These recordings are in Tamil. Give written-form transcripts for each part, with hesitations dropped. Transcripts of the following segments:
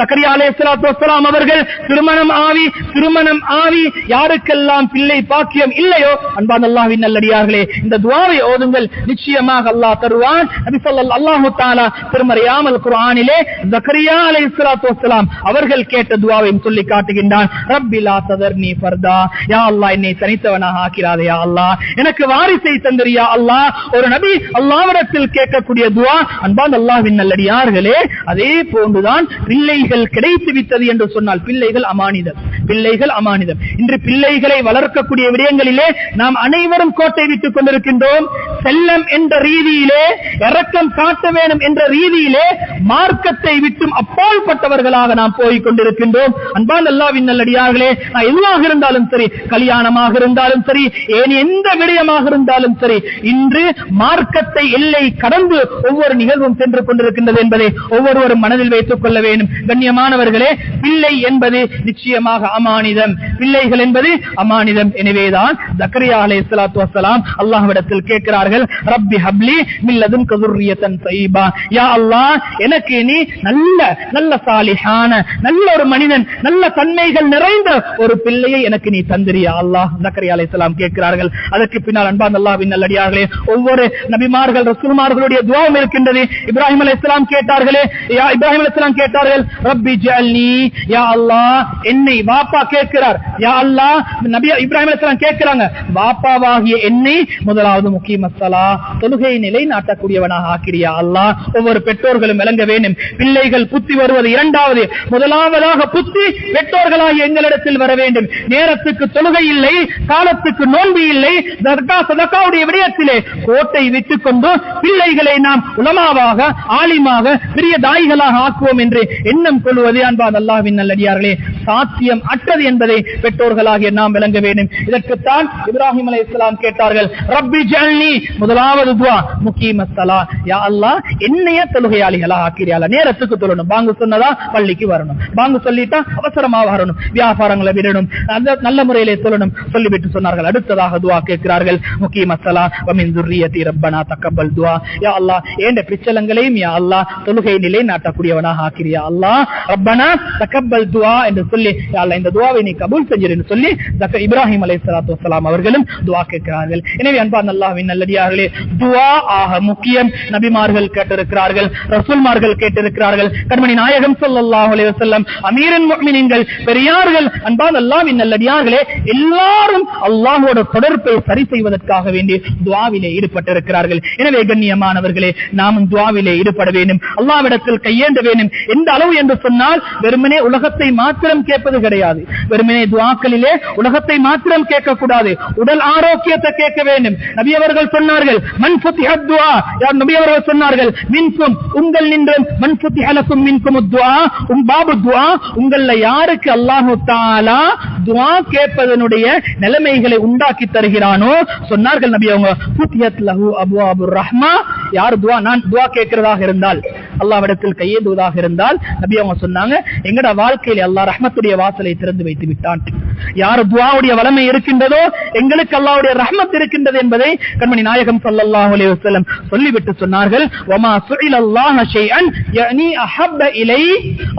ஜக்கரியா அலைஹிஸ்ஸலாத்து வஸ்ஸலாம் அவர்கள் திருமணம் ஆவி யாருக்கெல்லாம் பிள்ளை பாக்கியம் இல்லையோ அன்பான அல்லாஹ்வின் நல்லடியார்களே இந்த துஆவை ஓதுங்கள், நிச்சயமாக அல்லாஹ் தருவான். நபி ஸல்லல்லாஹு தஆலா திருமறையாமல் குர்ஆனிலே ஜக்கரியா அலைஹிஸ்ஸலாத்து வஸ்ஸலாம் அவர்கள் கேட்ட துஆவையும் சொல்லி காட்டுகின்றான். ரப்பி லா ததர்னி ஃபர்தா, யா அல்லாஹ் என்னை தனித்தவனாக ஆக்கிராதே யா அல்லாஹ், எனக்கு வாரிசை தந்திரு யா அல்லாஹ். ஒரு நபி அல்லாஹ்விடத்தில் கேட்கக்கூடிய துஆ. அன்பான அல்லாஹ்வின் நல்லடியார்களே அதே போன்றுதான் பிள்ளைகள் கிடைத்து விட்டது என்று சொன்னால் பிள்ளைகள் அமானிதம். இன்று பிள்ளைகளை வளர்க்கக்கூடிய விடயங்களிலே நாம் அனைவரும் கோட்டை விட்டுக் கொண்டிருக்கின்றோம். செல்லம் என்ற ரீதியிலே, இரக்கம் காட்ட வேண்டும் என்ற ரீதியிலே மார்க்கத்தை விட்டும் அப்பாற்பட்டவர்களாக நாம் போய் கொண்டிருக்கின்றோம். அன்பான அல்லாஹ்வின் நல்லடியார்களே எதுவாக இருந்தாலும் சரி, கல்யாணமாக இருந்தாலும் சரி, ஏன் எந்த விடயமாக இருந்தாலும் சரி, இன்று மார்க்கத்தை எல்லை கடந்து ஒவ்வொரு நிகழ்வும் சென்று கொண்டிருக்கின்றது என்பதை ஒவ்வொருவரும் மனதில் வைத்துக் கொள்ள வேண்டும். கண்ணியமானவர்களே, பிள்ளை என்பது நிச்சயமாக அமானிதம், பிள்ளைகள் என்பது அமானிதம். எனவேதான் ஜக்கரியா அலைஹிஸ்ஸலாத்து வஸ்ஸலாம் அல்லாஹ்விடத்தில் கேட்கிறார்கள், ரப்பி ஹப்லி மின் லதுன்க ذُرِّيَّةً طَيِّبَةً, யா அல்லாஹ் எனக்கு நீ நல்ல சாலிஹான நல்ல ஒரு மனிதன், நல்ல தன்மைகள் நிறைந்த ஒரு பிள்ளையை எனக்கு நீ தந்திரு யா அல்லாஹ். ஜக்கரியா அலைஹிஸ்ஸலாம் கேட்கிறார்கள். அதற்கு பின்னால் அன்பான அல்லாஹ்வின் நல்லடியார்களே ஒவ்வொரு நபிமார்கள் ரசூல்மார்களுடைய துஆவும் இருக்கின்றது. இப்ராஹிம் அலைஹிஸ்ஸலாம் கேட்டார்கள் ரப்பி ஜஅல்னி, யா அல்லாஹ் என்னை, வாப்பா கேட்கிறார் யா அல்லாஹ், நபி இப்ராஹிம் அலைஹிஸ்ஸலாம் கேட்கிறாங்க வாப்பாவாகிய என்னை முதலாவது முகீமஸ்ஸலா, தொழுகை நிலை நாட்டக்கூடியவனாக ஆக்கிறியா அல்லாஹ். ஒவ்வொரு பெற்றோர்களும் விளங்க வேண்டும். பிள்ளைகள் புத்தி வருவது இரண்டாவது, முதலாவதாக புத்தி பெற்றோர்களாகிய எங்களிடத்தில் வர வேண்டும். நேரத்துக்கு தொழுகை இல்லை, காலத்துக்கு நோன்பு இல்லை, சதகாவுடைய விடயத்திலே கோட்டை விட்டுக் கொண்டு பிள்ளைகளை நாம் உலமாவாக, ஆலிமாக, பெரிய தாய்களாக ஆக்குவோம் என்று எண்ணம் கொள்வது அன்பான அல்லாஹ்வின் நல்லடியார்களே சாத்தியம் அற்றது என்பதை பெற்றோர்களாகிய நாம் விளங்க வேண்டும். இதற்குத்தான் இப்ராஹிம் அலைஹிஸ்ஸலாம் கேட்டார்கள் ரப்பி ஜஅல்னி, முதலாவது துஆ முகீமஸ்ஸலா, யா அல்லாஹ் என்னைய தொழுகையாளிகளா ஆக்கிறியா, நேரத்துக்கு தொழணும், பாங்கு சொன்னதா பள்ளிக்கு வரணும், பாங்கு சொல்லிட்டா அவசரமா வரணும், வியாபாரங்களை விடணும், நல்ல முறையிலே தொழணும் சொல்லிவிட்டு சொன்னார்கள். அடுத்ததாக துஆ கேட்கிறார்கள் முகீமஸ்ஸலா வ மின் ذُرِّيَّتِي ரப்பனா தக்கபல் துஆ, யா அல்லாஹ் என்ற பிச்சலங்களையும் யா அல்லாஹ் தொழுகை நிலை நாட்டக்கூடியவனாக ஆக்கிறியா அல்லாஹ், ரப்பனா தக்கபல் துஆ என்று சொல்லி யா அல்லாஹ் இந்த துஆவை நீ கபூல் செஞ்சிரு சொல்லி இப்ராஹிம் அலைஹிஸ்ஸலாத்து வஸ்ஸலாம் அவர்களும் துஆ கேட்கிறார்கள். எனவே அன்பான அல்லாஹ்வின் நல்லடியார்களே துஆ ஆக முக்கியம். நபிமார்கள் கேட்டிருக்கிறார்கள், ரசூல்மார்கள் கேட்டிருக்கிறார்கள், கண்மணி நாயகம் ஸல்லல்லாஹு அலைஹி வஸல்லம், அமீருல் முஃமினீன்கள், பெரியார்கள், அன்பான அல்லாஹ்வின் நல்லடியார்களே எல்லாரும் அல்லாஹ்வோட தொடர்பை சரி செய்வதற்காக வேண்டி துஆவிலே ஈடுபட்டிருக்கிறார்கள். எனவே கண்ணியமானவர்களே நாமும் துஆவிலே ஈடுபட வேண்டும், அல்லாஹ்விடத்தில் கையேந்த வேண்டும். எந்த அளவு என்று சொன்னால் வெறுமனே உலகத்தை மாத்திரம் கேட்பது கிடையாது, வெறுமனே துஆக்களிலே உலகத்தை மாத்திரம் கேட்கக்கூடாது, உடல் ஆரோக்கியத்தை கேட்க வேண்டும். நபி அவர்கள் சொன்னார்கள் மன் ஃபுதிஹ துஆ, நபி அவர்கள் சொன்னார்கள் மின்கும் உங்கள் நின்றும், மன் ஃபுதிஹ லகும் மின்கும் துஆ, பாபு துஆ, உங்கள யாருக்கு அல்லாஹ் தஆலா துஆ கேட்பதனுடைய நிலைமைகளை உண்டாக்கி தருகிறானோ சொன்னார்கள் நபி அவங்க ஃபுதிஹத் லஹு அப்வாபுர் ரஹ்மா, யார் துஆ நான் துஆ கேட்கிறதாக இருந்தால், அல்லாஹ்விடத்தில் கையேந்துவதாக இருந்தால் நபி அவங்க சொன்னாங்க எங்கட வாழ்க்கையில அல்லாஹ் ரஹ்மத்துடைய வாசலை திறந்து வைத்து விட்டான். யார் துஆவுடைய வளமை இருக்கின்றதோ எங்களுக்கு அல்லாஹ்வுடைய ரஹ்மத் இருக்கின்றது என்பதை கண்மணி நாயகம் ஸல்லல்லாஹு அலைஹி வஸல்லம் சொல்லிவிட்டு சொன்னார்கள் வமா சுஇலல்லாஹு ஷைஅன் யஅனி அஹப்ப இலை,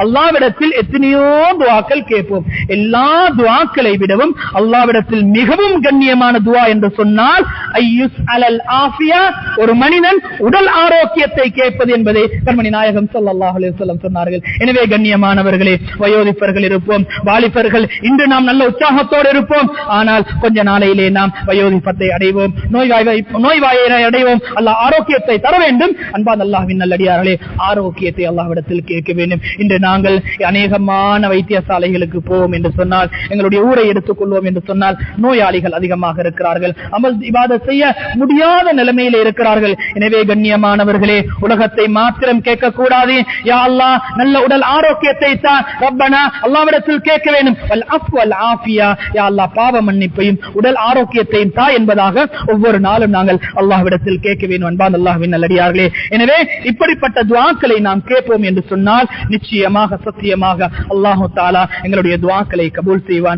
அல்லாஹ்விடத்தில் எத்தனையோ துஆக்கள் கேட்போம், எல்லா துஆக்களை விடவும் அல்லாஹ்விடத்தில் மிகவும் கண்ணியமான துஆ என்று சொன்னால் ஐயுஸ் அலல் ஆஃபியா, ஒரு மனிதன் உடல் ஆரோக்கியத்தை கேட்பது என்பதை கண்மணி நாயகம் ஸல்லல்லாஹு அலைஹி வஸல்லம் சொன்னார்கள். எனவே கண்ணியமானவர்களே வயோதிபர்கள் இருப்போம், வாலிபர்கள் இன்று நாம் நல்ல உற்சாகத்தோடு இருப்போம், ஆனால் கொஞ்ச நாளையிலே நாம் வயோதிபத்தை அடைவோம், நோய்வாயை அடைவோம். அல்லாஹ் ஆரோக்கியத்தை தர வேண்டும். அன்பான அல்லாஹ்வின் நல்லடியார்களே ஆரோக்கியத்தை அல்லாஹ்விடத்தில் கேட்க வேண்டும். இன்று நாங்கள் அநேகமான வைத்தியசாலைகளுக்கு போவோம் என்று சொன்னால், எங்களுடைய ஊரை எடுத்துக் கொள்வோம் என்று சொன்னால் நோயாளிகள் அதிகமாக இருக்கிறார்கள், அமல் இபாதத் செய்ய முடியாத நிலைமையில் இருக்கிறார்கள். எனவே கண்ணியமானவர்களே உலகத்தை மாத்திரம் கேட்கக்கூடாது. யா அல்லாஹ் நல்ல உடல் ஆரோக்கியத்தை தான் ரப்பனா அல்லாஹ்விடத்தில் கேட்க வேண்டும். வல் அஃப் வல் ஆஃபியா, யா அல்லாஹ் பாவ மன்னிப்பையும் உடல் ஆரோக்கியத்தையும் தா என்பதாக ஒவ்வொரு நாளும் நாங்கள் அல்லாஹ்விடத்தில் கேட்க வேண்டும். அன்பான அல்லாஹ்வின் நல்லடியார்களே, எனவே இப்படிப்பட்ட துஆக்களை நாம் கேட்போம் என்று சொன்னால் நிச்சயமாக சத்தியமாக அல்லாஹ் தஆலா எங்களுடைய துஆக்களை கபூல் செய்வான்.